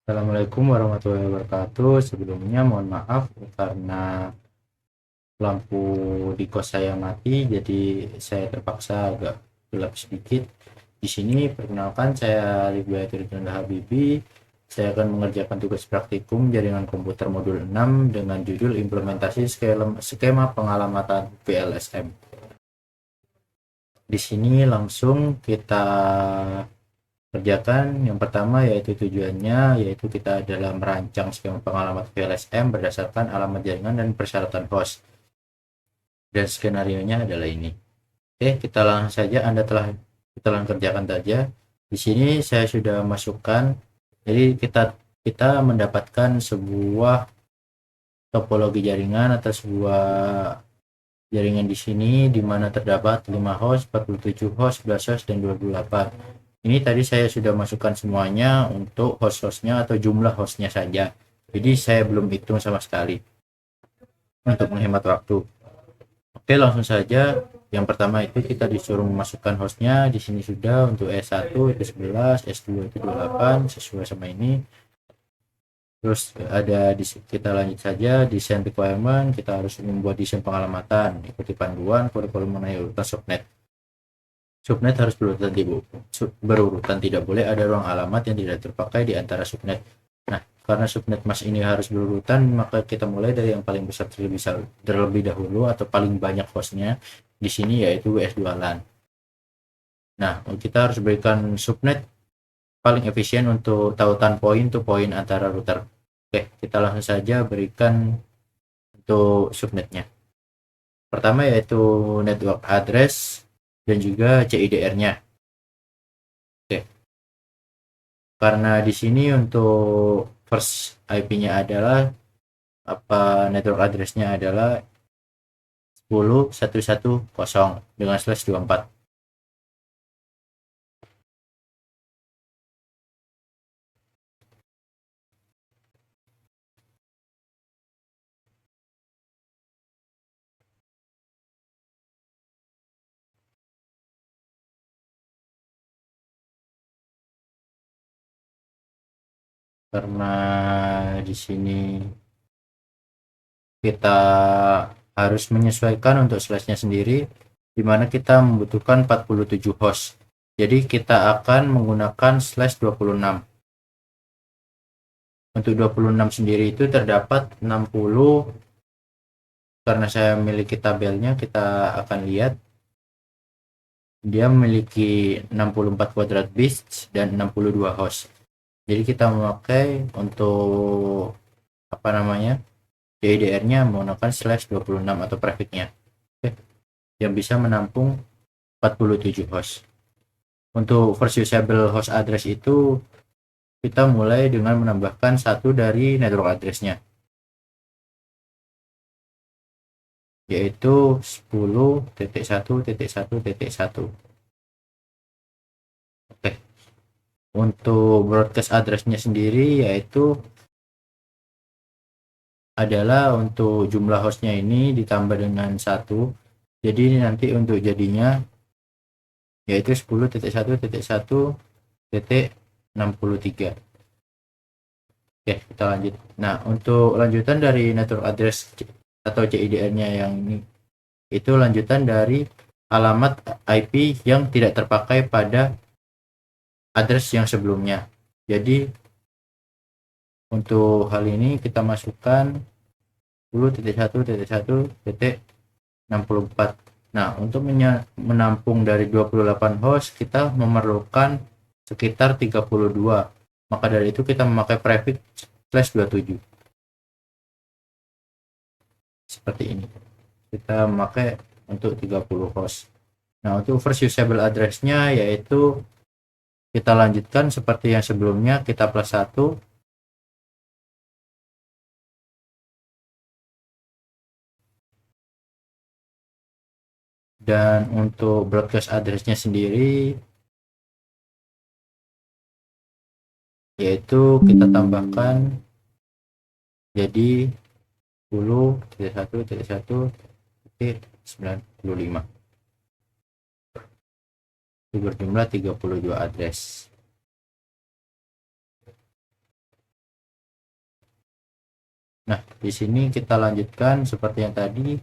Assalamualaikum warahmatullahi wabarakatuh. Sebelumnya mohon maaf karena lampu di kos saya mati, jadi saya terpaksa agak gelap sedikit. Di sini perkenalkan saya Ribuayatul Habibi. Saya akan mengerjakan tugas praktikum jaringan komputer modul 6 dengan judul implementasi skema pengalamatan VLSM. Di sini langsung kita kerjakan. Yang pertama yaitu tujuannya, yaitu kita adalah merancang skema pengalaman VLSM berdasarkan alamat jaringan dan persyaratan host. Dan skenario nya adalah ini. Oke, kita langsung saja. Kita langsung kerjakan saja. Di sini saya sudah masukkan. Jadi kita mendapatkan sebuah topologi jaringan atau sebuah jaringan di sini di mana terdapat 5 host, 47 host, 11 host, dan 28. Ini tadi saya sudah masukkan semuanya untuk host-hostnya atau jumlah hostnya saja. Jadi saya belum hitung sama sekali untuk menghemat waktu. Oke, langsung saja. Yang pertama itu kita disuruh memasukkan hostnya. Di sini sudah untuk S1 itu 11, S2 itu 28 sesuai sama ini. Terus kita lanjut saja desain requirement. Kita harus membuat desain pengalamatan, ikuti panduan kurikulum mengenai urutan subnet. Subnet harus berurutan, tidak boleh ada ruang alamat yang tidak terpakai di antara subnet. Nah, karena subnet mas ini harus berurutan, maka kita mulai dari yang paling besar terlebih dahulu atau paling banyak hostnya di sini, yaitu WS2 LAN. Nah, kita harus berikan subnet paling efisien untuk tautan point to point antara router. Oke, kita langsung saja berikan untuk subnetnya. Pertama yaitu network address dan juga CIDR-nya. Oke. Karena di sini untuk first IP-nya adalah network address-nya adalah 10.110 dengan /24. Karena di sini kita harus menyesuaikan untuk slash-nya sendiri, di mana kita membutuhkan 47 host. Jadi kita akan menggunakan /26. Untuk 26 sendiri itu terdapat 60. Karena saya memiliki tabelnya, kita akan lihat dia memiliki 64 quadrat bits dan 62 host. Jadi kita memakai untuk DDR-nya menggunakan /26 atau prefix-nya, yang bisa menampung 47 host. Untuk first usable host address itu kita mulai dengan menambahkan satu dari network address-nya, yaitu 10.1.1.1. Oke. Untuk broadcast address-nya sendiri yaitu adalah untuk jumlah hostnya ini ditambah dengan 1. Jadi nanti untuk jadinya yaitu 10.1.1.63. Oke, kita lanjut. Nah, untuk lanjutan dari network address atau CIDR-nya yang ini, itu lanjutan dari alamat IP yang tidak terpakai pada address yang sebelumnya. Jadi untuk hal ini kita masukkan 10.1.1.64. Nah, untuk menampung dari 28 host kita memerlukan sekitar 32. Maka dari itu kita memakai prefix /27. Seperti ini. Kita memakai untuk 30 host. Nah, untuk first usable address-nya yaitu kita lanjutkan seperti yang sebelumnya, kita plus 1. Dan untuk broadcast address-nya sendiri yaitu kita tambahkan jadi 10.1.1.95. Itu berjumlah 32 address. Nah, di sini kita lanjutkan seperti yang tadi,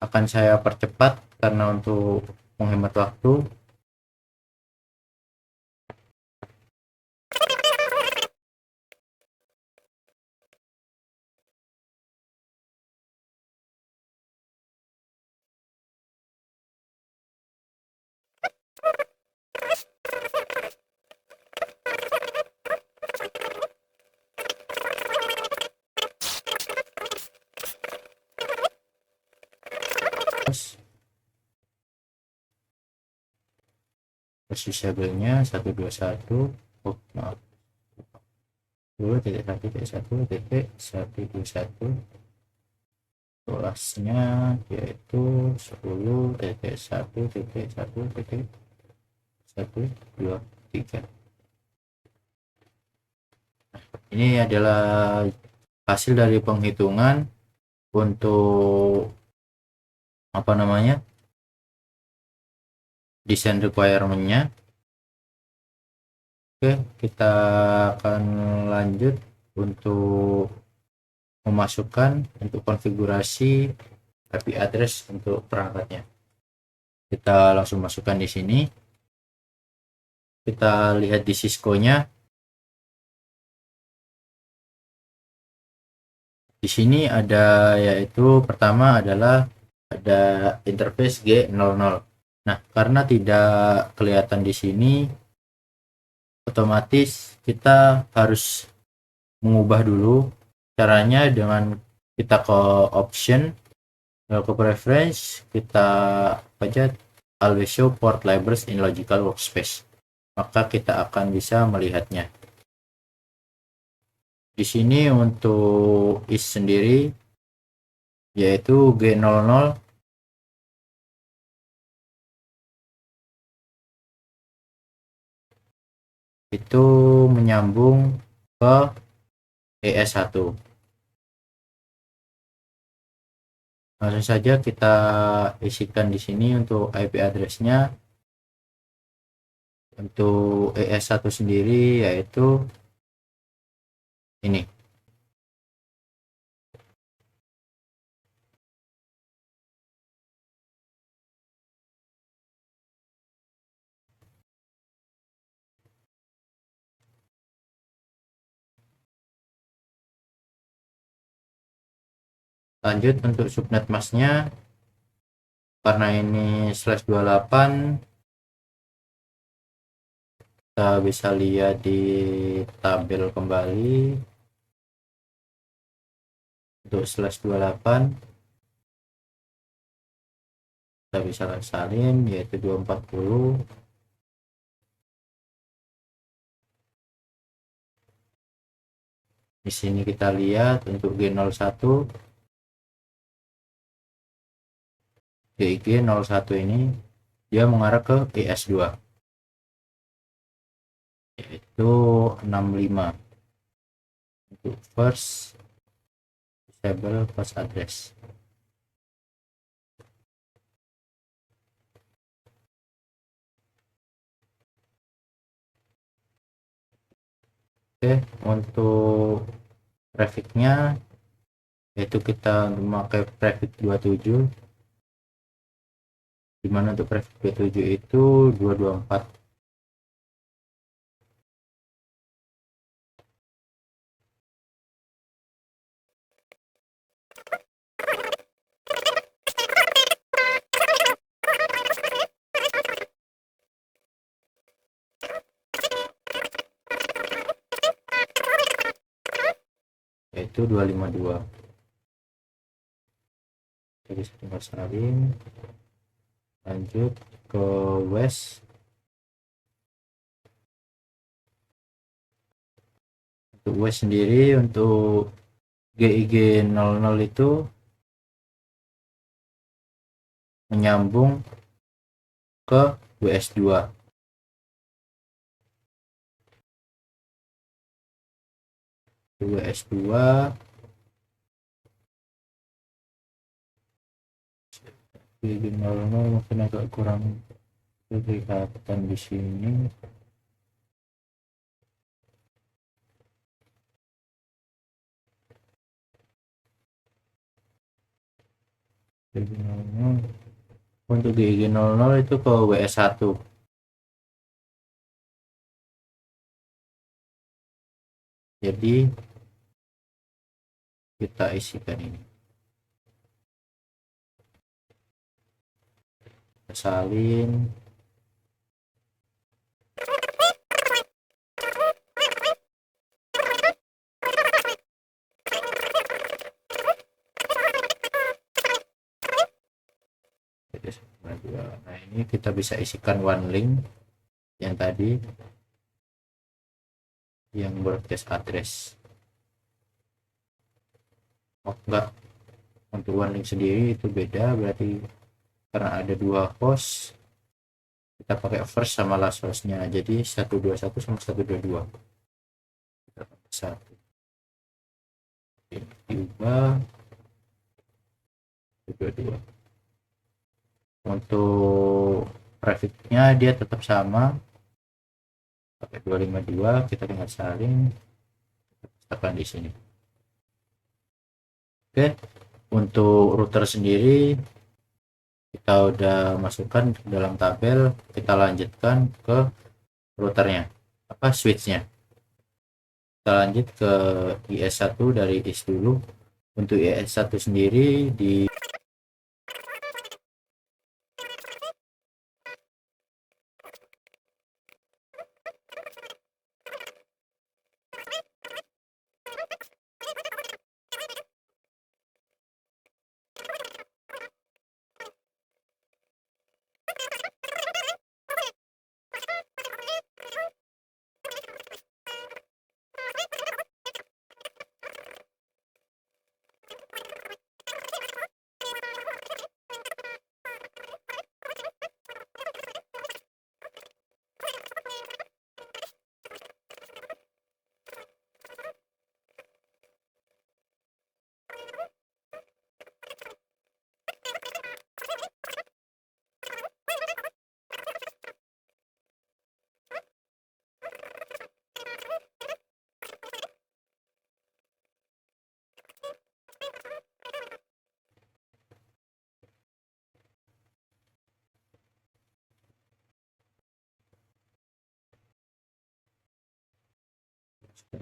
akan saya percepat karena untuk menghemat waktu. Terus disabelnya 121, oh maaf, 2.1.1.121, kelasnya yaitu 10.1.1.123. Ini adalah hasil dari penghitungan untuk apa namanya, desain requirement-nya. Oke, kita akan lanjut untuk memasukkan untuk konfigurasi IP address untuk perangkatnya. Kita langsung masukkan di sini. Kita lihat di Cisco-nya. Di sini ada, yaitu pertama adalah ada interface G00. Nah, karena tidak kelihatan di sini, otomatis kita harus mengubah dulu. Caranya dengan kita ke option, ke preference, kita aja always show port labels in logical workspace, maka kita akan bisa melihatnya. Di sini untuk is sendiri yaitu G00 itu menyambung ke ES1. Langsung saja kita isikan di sini untuk IP address-nya. Untuk ES1 sendiri yaitu ini. Lanjut untuk subnet masknya, karena ini /28, kita bisa lihat di tabel kembali untuk /28 kita bisa salin yaitu 240. Di sini kita lihat untuk G01 GIG01 ini dia mengarah ke ES2 yaitu 65 untuk first disable first address. Oke, untuk prefixnya yaitu kita memakai prefix 27, dimana untuk prefix 27 itu 224. Yaitu 252. Jadi tinggal salin, lanjut ke west. Untuk west sendiri untuk GIG00 itu menyambung ke WS2. WS2 GIG00 mungkin agak kurang kelihatan di sini. Oke, GG00. Untuk GG00 itu ke WS1. Jadi kita isikan ini, kita salin. Nah, ini kita bisa isikan one link yang tadi, yang broadcast address. Oh enggak, untuk one link sendiri itu beda, berarti karena ada dua host kita pakai first sama last hostnya, jadi 121 sama 122 kita pakai satu. Diubah 122. Untuk trafficnya dia tetap sama, pakai 252. Kita tinggal salin, tekan di sini. Oke, untuk router sendiri kita udah masukkan ke dalam tabel, kita lanjutkan ke routernya, switchnya. Kita lanjut ke IS1 dari IS dulu. Untuk IS1 sendiri di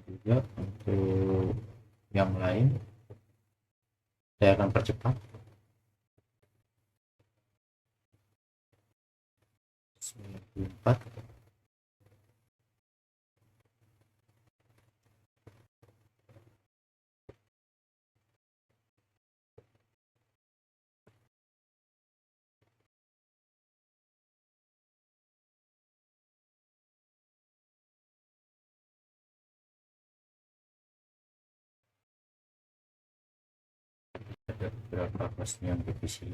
juga untuk yang lain saya akan percepat. 94. Ada beberapa hostnya yang divisi,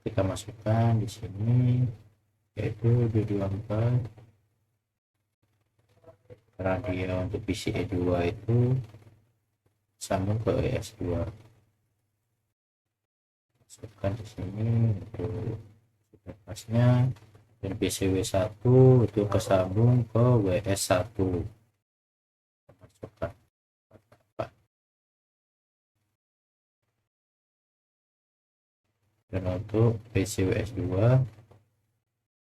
kita masukkan di sini, yaitu D24. Karena dia untuk PCE2 itu sambung ke ES2, masukkan di sini untuk pasnya, dan PCW1 itu kesambung ke WS1, masukkan. Dan untuk PCWS2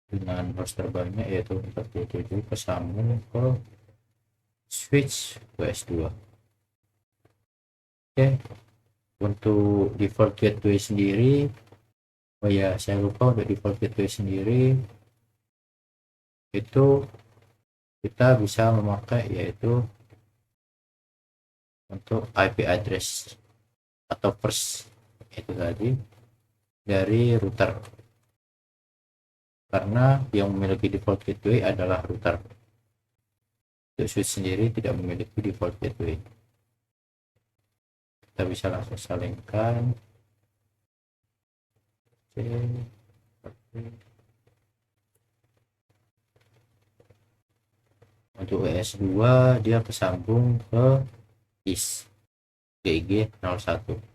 dengan host terbarunya yaitu 47 kesambung ke switch WS2. Oke, untuk default gateway sendiri, oh ya saya lupa, untuk default gateway sendiri itu kita bisa memakai yaitu untuk IP address atau first itu tadi dari router, karena yang memiliki default gateway adalah router. Untuk switch sendiri tidak memiliki default gateway. Kita bisa langsung salingkan. Untuk WS2 dia kesambung ke IS GG01.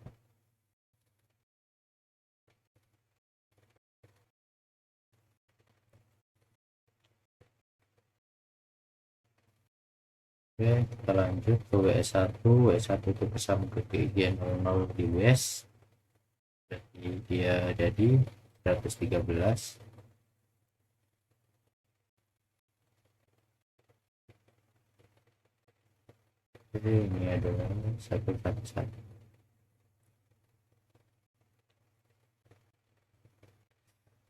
Oke, kita lanjut ke WS1. WS1 itu kesambung ke GG00 di WS. Jadi dia jadi 113. Jadi ini adalah 111.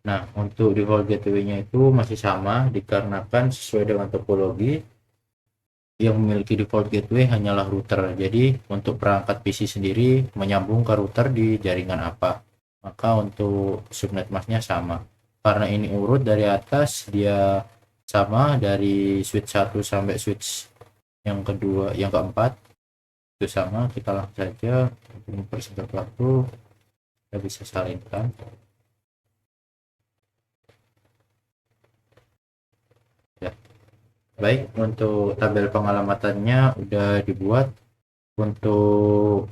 Nah, untuk default gateway-nya itu masih sama dikarenakan sesuai dengan topologi yang memiliki default gateway hanyalah router. Jadi untuk perangkat PC sendiri menyambung ke router di jaringan apa. Maka untuk subnet masknya sama. Karena ini urut dari atas, dia sama dari switch 1 sampai switch yang kedua, yang keempat itu sama. Kita langsung saja untuk mempersingkat waktu, kita bisa salinkan. Ya. Baik, untuk tabel pengalamatannya udah dibuat. Untuk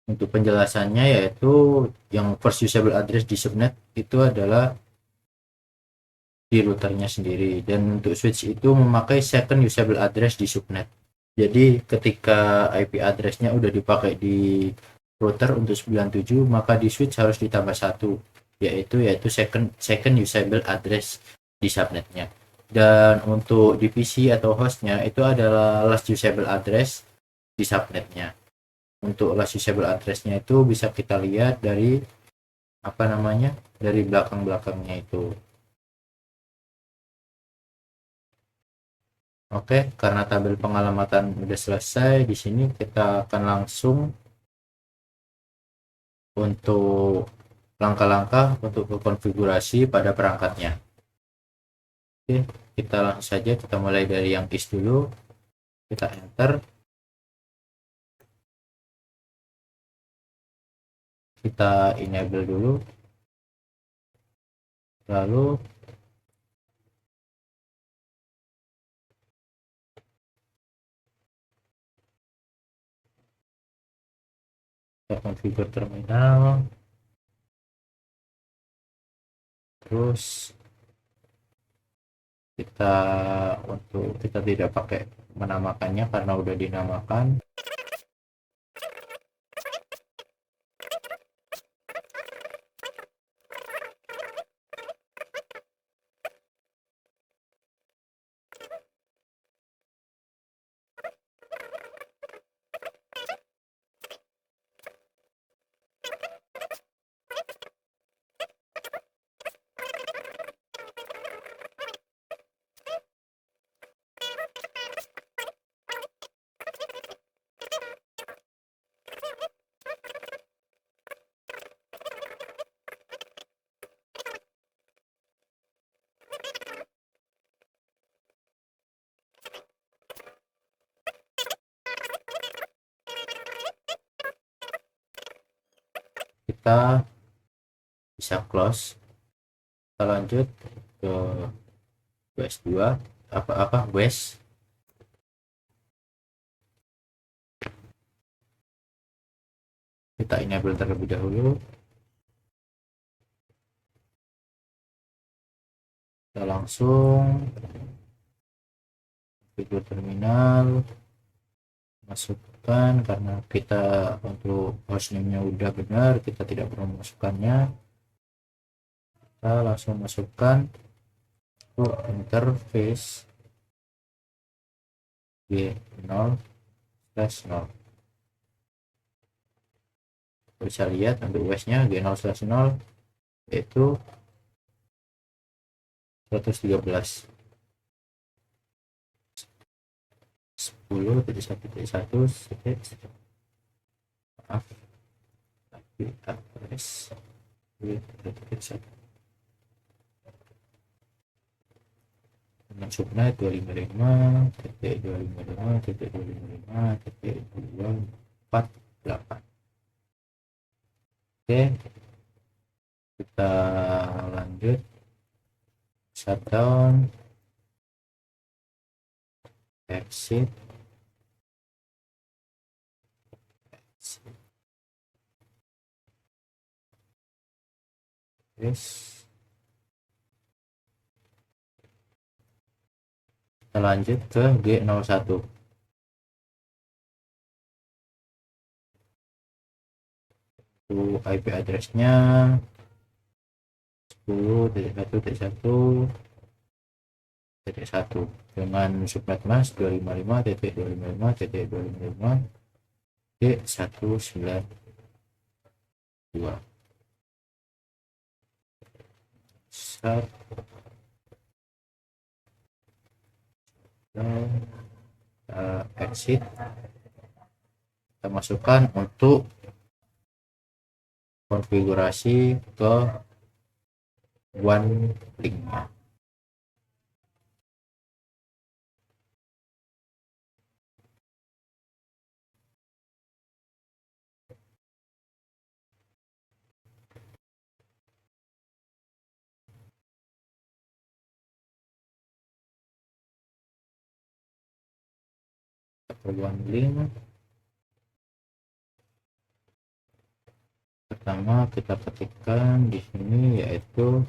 penjelasannya, yaitu yang first usable address di subnet itu adalah di routernya sendiri, dan untuk switch itu memakai second usable address di subnet. Jadi ketika IP addressnya udah dipakai di router untuk 97, maka di switch harus ditambah satu, yaitu second usable address di subnetnya. Dan untuk di PC atau hostnya itu adalah last usable address di subnetnya. Untuk last usable addressnya itu bisa kita lihat dari dari belakang-belakangnya itu. Oke, karena tabel pengalamatan udah selesai, di sini kita akan langsung untuk langkah-langkah untuk konfigurasi pada perangkatnya. Oke, kita langsung saja, kita mulai dari yang is dulu, kita enter, kita enable dulu, lalu kita configure terminal, terus kita tidak pakai menamakannya karena udah dinamakan. Kita bisa close, kita lanjut ke WS2, WS. Kita enable terlebih dahulu, kita langsung video terminal, masukkan, karena kita untuk hostname-nya udah benar, kita tidak perlu memasukkannya. Kita langsung masukkan interface G0/0. Bisa lihat untuk OS-nya G0/0 yaitu 113 10.1.1 maaf, address dengan subnet 255.255.255.248. Oke, kita lanjut, shutdown, exit. Yes. Kita lanjut ke G01. Untuk IP addressnya 10.1.1.1 dengan subnet mask 255.255.192. Start dan exit. Kita masukkan untuk konfigurasi ke one linknya. One link pertama kita ketikkan di sini yaitu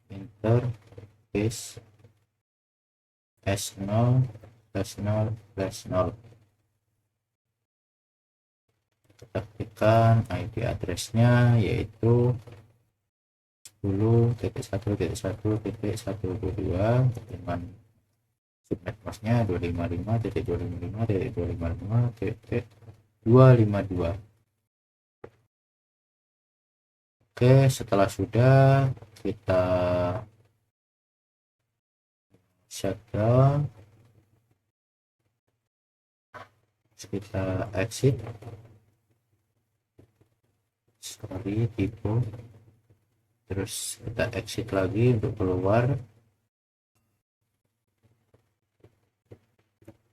interface S0/0/0. Kita ketikkan IP addressnya yaitu 10.1.1.122 dengan subnet masknya 255.255.255.252. Oke, setelah sudah kita shutdown, kita exit, sorry tipe, terus kita exit lagi untuk keluar,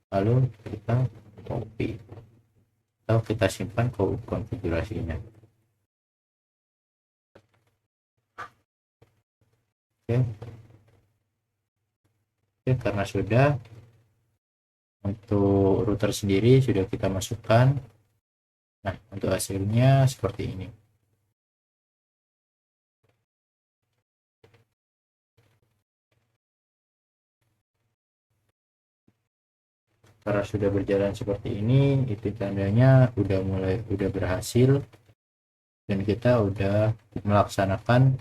lalu kita copy atau kita simpan ke konfigurasinya. Oke, karena sudah, untuk router sendiri sudah kita masukkan. Nah, untuk hasilnya seperti ini. Karena sudah berjalan seperti ini, itu tandanya udah berhasil dan kita udah melaksanakan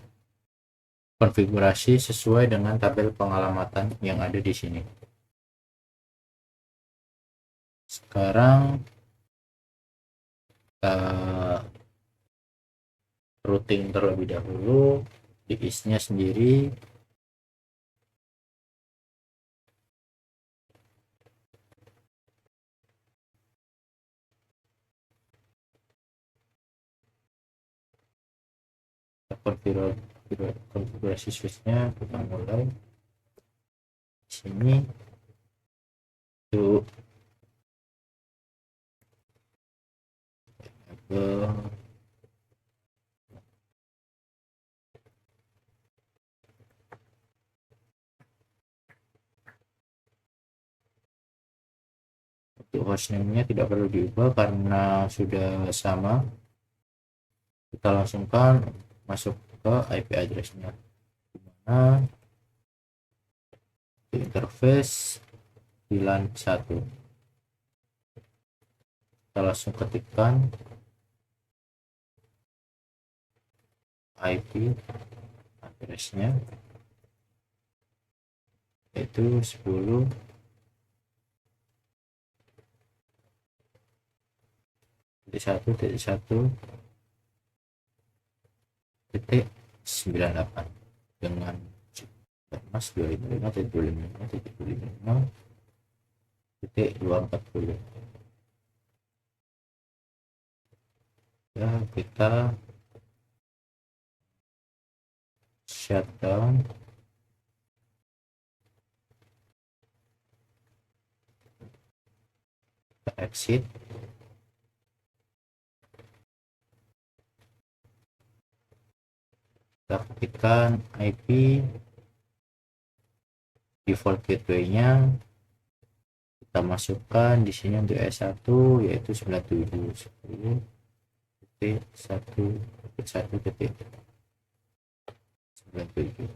konfigurasi sesuai dengan tabel pengalamatan yang ada di sini. Sekarang kita routing terlebih dahulu di IS-nya sendiri. Konfigurasi switchnya kita mulai di sini untuk hostname-nya tidak perlu diubah karena sudah sama. Kita langsungkan masuk ke IP address-nya, dimana di interface VLAN 1. Kita langsung ketikkan IP address-nya yaitu 10.1.1.98 dengan mas 255.255.240. Ya, kita shutdown, kita exit, kita ketikkan IP default gateway-nya, kita masukkan di sini untuk S1 yaitu 97.1.1.97.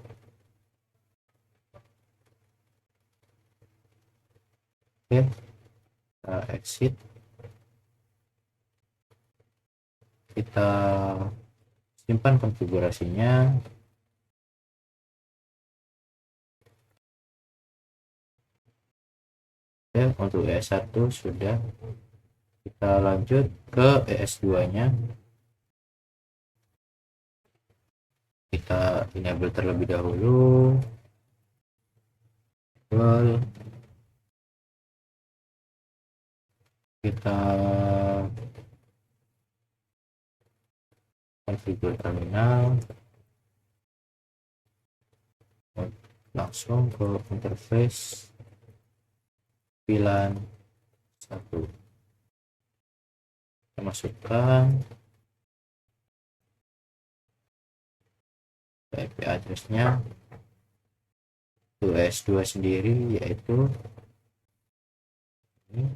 Oke, kita exit, kita simpan konfigurasinya. Oke, untuk ES1 sudah, kita lanjut ke ES2 nya. Kita enable terlebih dahulu. Kita konfigur terminal, langsung ke interface VLAN 1. Kita masukkan IP address-nya ES2 sendiri, yaitu ini.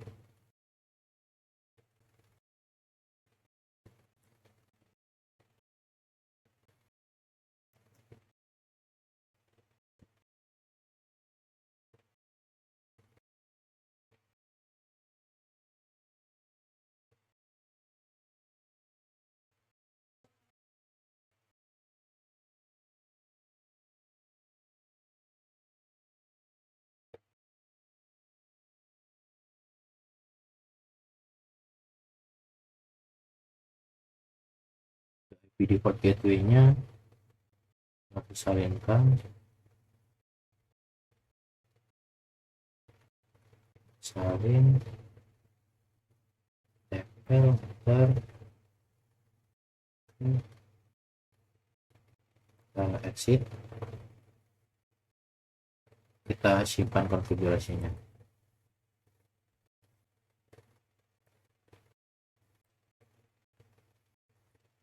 ID port gateway-nya kita salinkan, salin, tempel, kita exit, kita simpan konfigurasinya.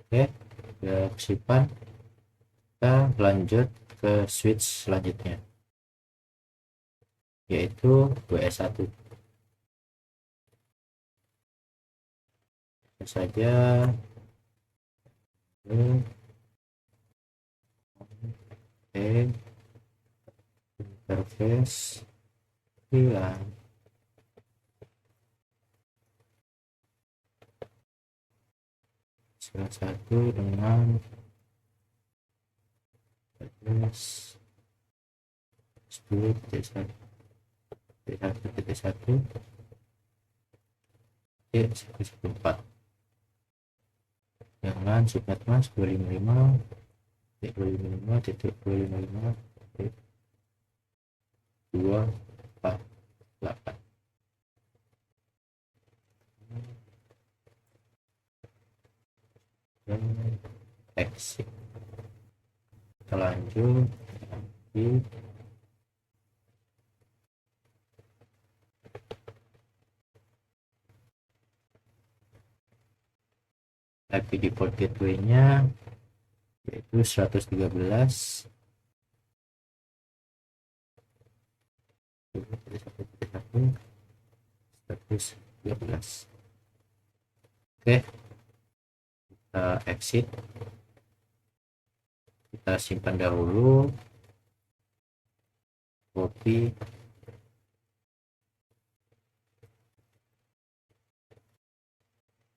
Oke, sudah simpan. Kita lanjut ke switch selanjutnya, yaitu WS1. Saja interface VLAN salah satu dengan address 10.1.1.1.1.4 dengan subnet mas 255.255.248. dan exit. Kita lanjut di IP default gateway-nya, yaitu 113. Oke, kita exit, kita simpan dahulu, copy,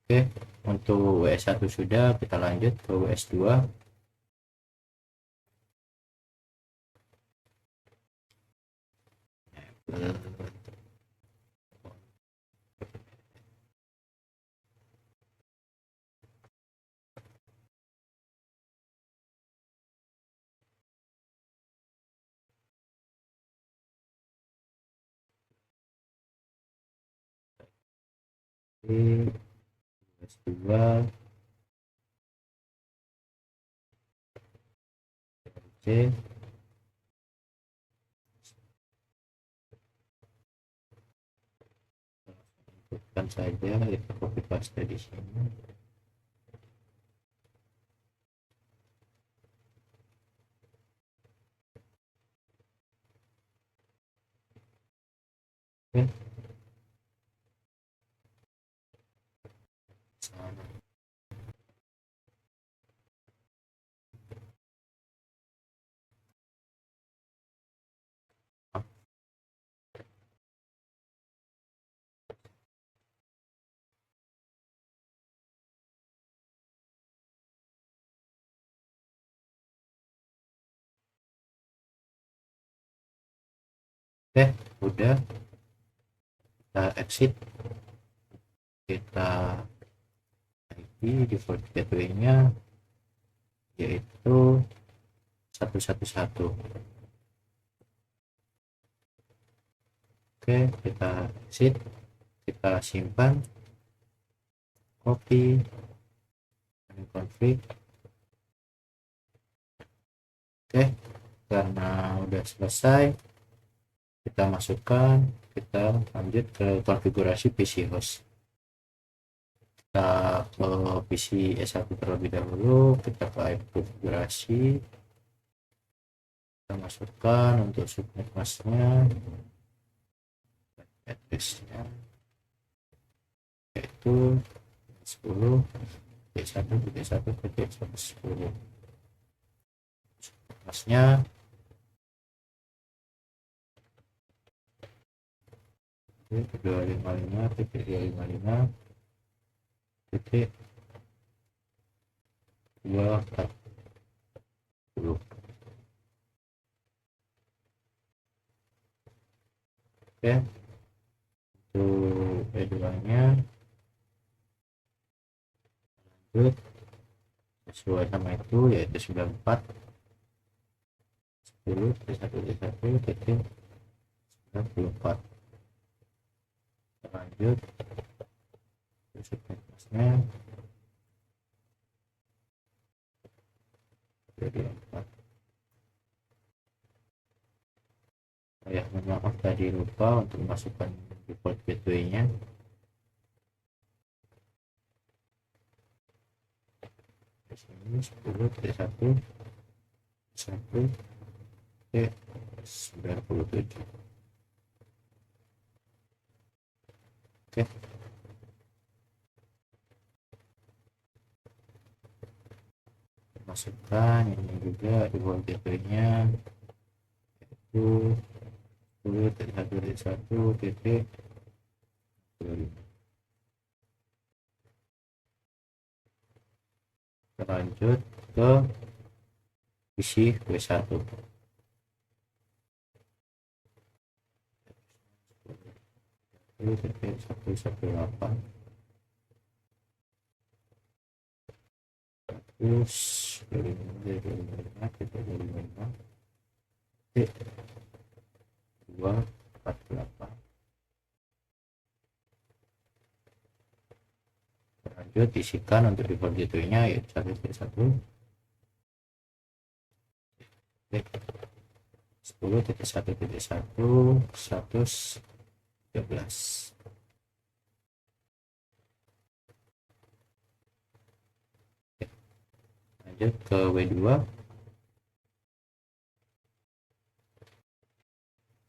oke. Untuk WS1 sudah, kita lanjut ke WS2. WS2 C, inputkan saja, kita copy paste di sini. Oke. Oke, udah, kita exit, kita ID default gateway-nya yaitu 111. Oke, kita exit, kita simpan, copy, dan config. Oke, karena udah selesai, kita masukkan, kita lanjut ke konfigurasi PC host. Kita ke PC S1 terlebih dahulu, kita ke konfigurasi, kita masukkan untuk subnet masknya, addressnya yaitu 10 1 1 110. Masnya titik 255 titik 255 titik 240. Oke, untuk E2-nya lanjut sesuai sama itu yaitu 94 10 1 1 titik 94. Lanjut subnetmasnya jadi 4. Ya, maaf tadi lupa untuk masukkan default gateway-nya. Di sini 10 1 1 97. Oke, masukkan ini juga default gateway-nya itu 10 1 titik 25. Lanjut ke isi W1 titik 118 terus 25 titik 25 titik 248. Lanjut isikan untuk default gateway-nya yaitu 1.1 10.1.1 113. Lanjut ke W2,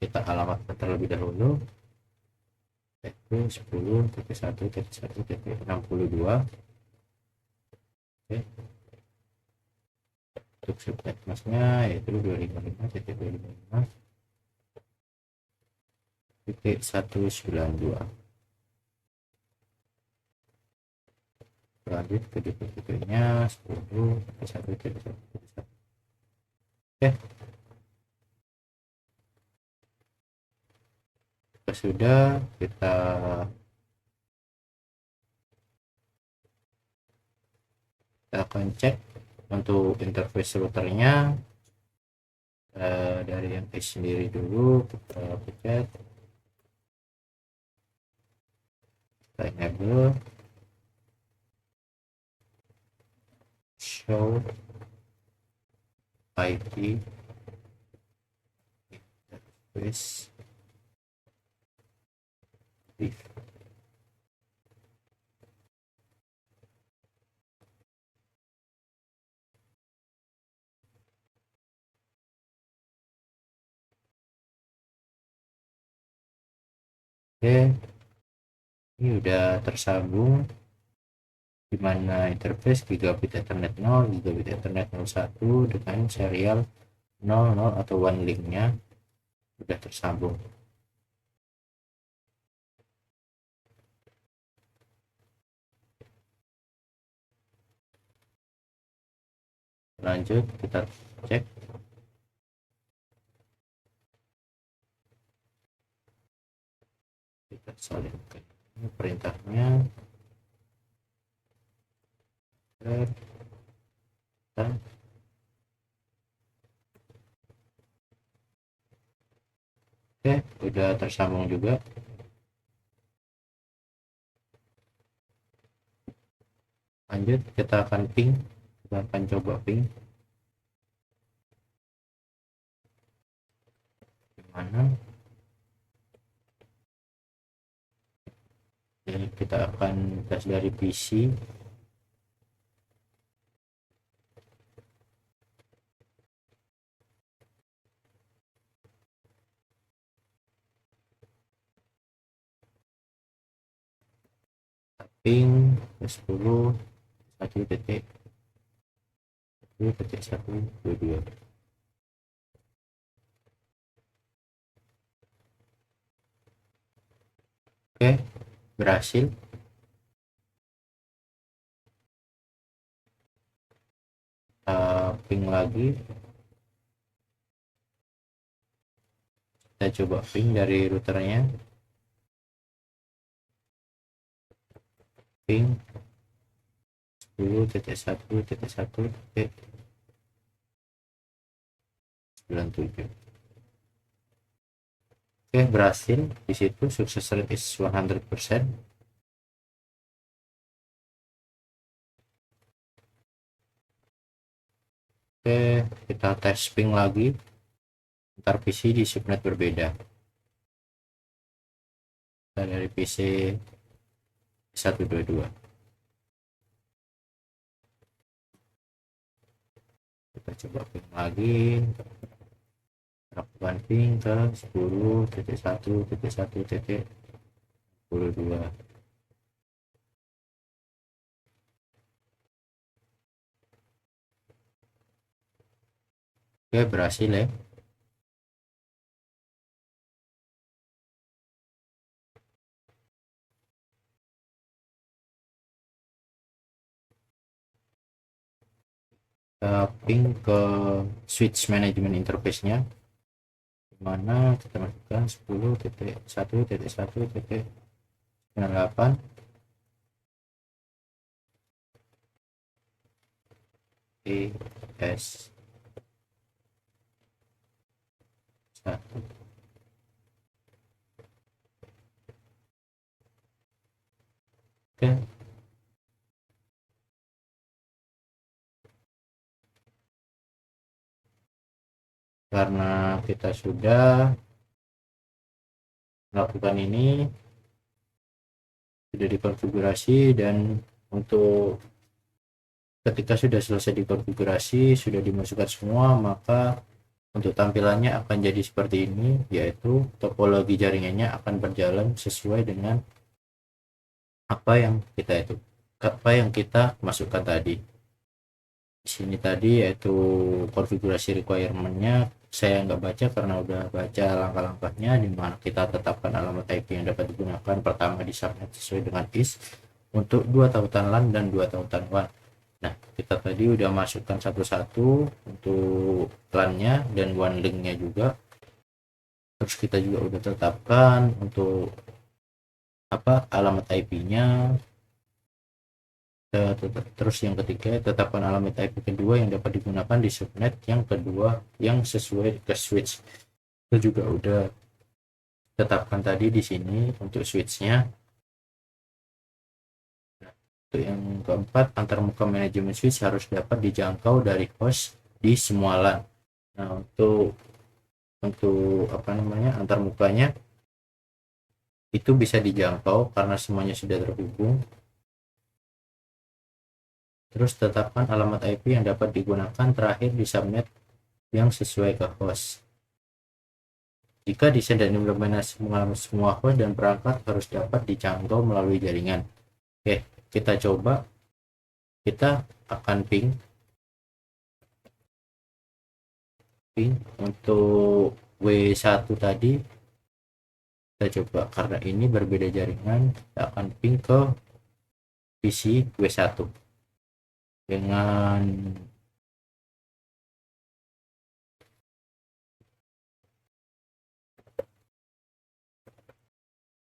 kita alamatkan terlebih dahulu yaitu 10.1.1.62. Oke, untuk subnet masnya yaitu 255.255 titik 192. Lanjut ke default-nya 10 1 1. Oke, sudah kita akan cek untuk interface routernya dari yang sendiri dulu. Kita pencet, kita enable show IP interface div. Oke, ini udah tersambung di mana interface gigabit ethernet 0 gigabit ethernet 01 dengan serial 00 atau one linknya sudah tersambung. Lanjut kita cek salin. Ini perintahnya. Oke, udah tersambung juga. Lanjut, kita akan ping. Kita akan coba ping. Gimana? Jadi kita akan tes dari PC. Ping 10 1.1.122. Oke, berhasil. Ping lagi. Kita coba ping dari routernya. Ping 10.1.1.97. Oke, berhasil. Di situ success rate is 100%. Oke, kita tes ping lagi. Ntar PC di subnet berbeda. Kita dari PC 122. Kita coba ping lagi. Lakukan ping ke 10.1.1.22. Oke, berhasil ya. Ping ke switch management interface-nya, dimana kita masukkan 10.1.1.98 ES 1. Oke, karena kita sudah melakukan ini, sudah dikonfigurasi, dan untuk ketika sudah selesai dikonfigurasi, sudah dimasukkan semua, maka untuk tampilannya akan jadi seperti ini, yaitu topologi jaringannya akan berjalan sesuai dengan apa yang kita masukkan tadi. Di sini tadi yaitu konfigurasi requirement-nya saya nggak baca karena udah baca langkah-langkahnya, di mana kita tetapkan alamat IP yang dapat digunakan pertama di subnet sesuai dengan IS untuk 2 tautan LAN dan 2 tautan WAN. Nah, kita tadi udah masukkan satu-satu untuk LAN-nya dan WAN link-nya juga. Terus kita juga udah tetapkan untuk alamat IP-nya. Terus yang ketiga, tetapkan alamat IP kedua yang dapat digunakan di subnet yang kedua yang sesuai ke switch. Itu juga udah tetapkan tadi di sini untuk switchnya. Untuk yang keempat, antarmuka manajemen switch harus dapat dijangkau dari host di semua LAN. Nah, untuk antarmukanya itu bisa dijangkau karena semuanya sudah terhubung. Terus tetapkan alamat IP yang dapat digunakan terakhir di subnet yang sesuai ke host. Jika desain dan implementasi mengalami semua host dan perangkat harus dapat dijangkau melalui jaringan. Oke, kita coba. Kita akan ping untuk W1 tadi. Kita coba karena ini berbeda jaringan, kita akan ping ke PC W1 dengan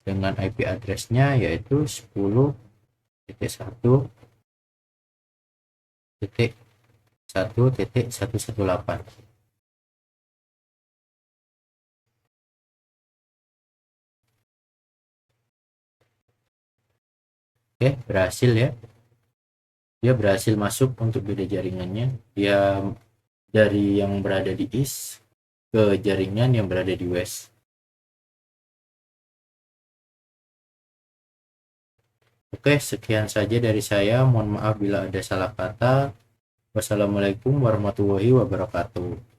dengan IP address-nya yaitu 10.1.1.118. Oke, berhasil ya. Dia berhasil masuk untuk beda jaringannya. Dia dari yang berada di East ke jaringan yang berada di West. Oke, sekian saja dari saya. Mohon maaf bila ada salah kata. Wassalamualaikum warahmatullahi wabarakatuh.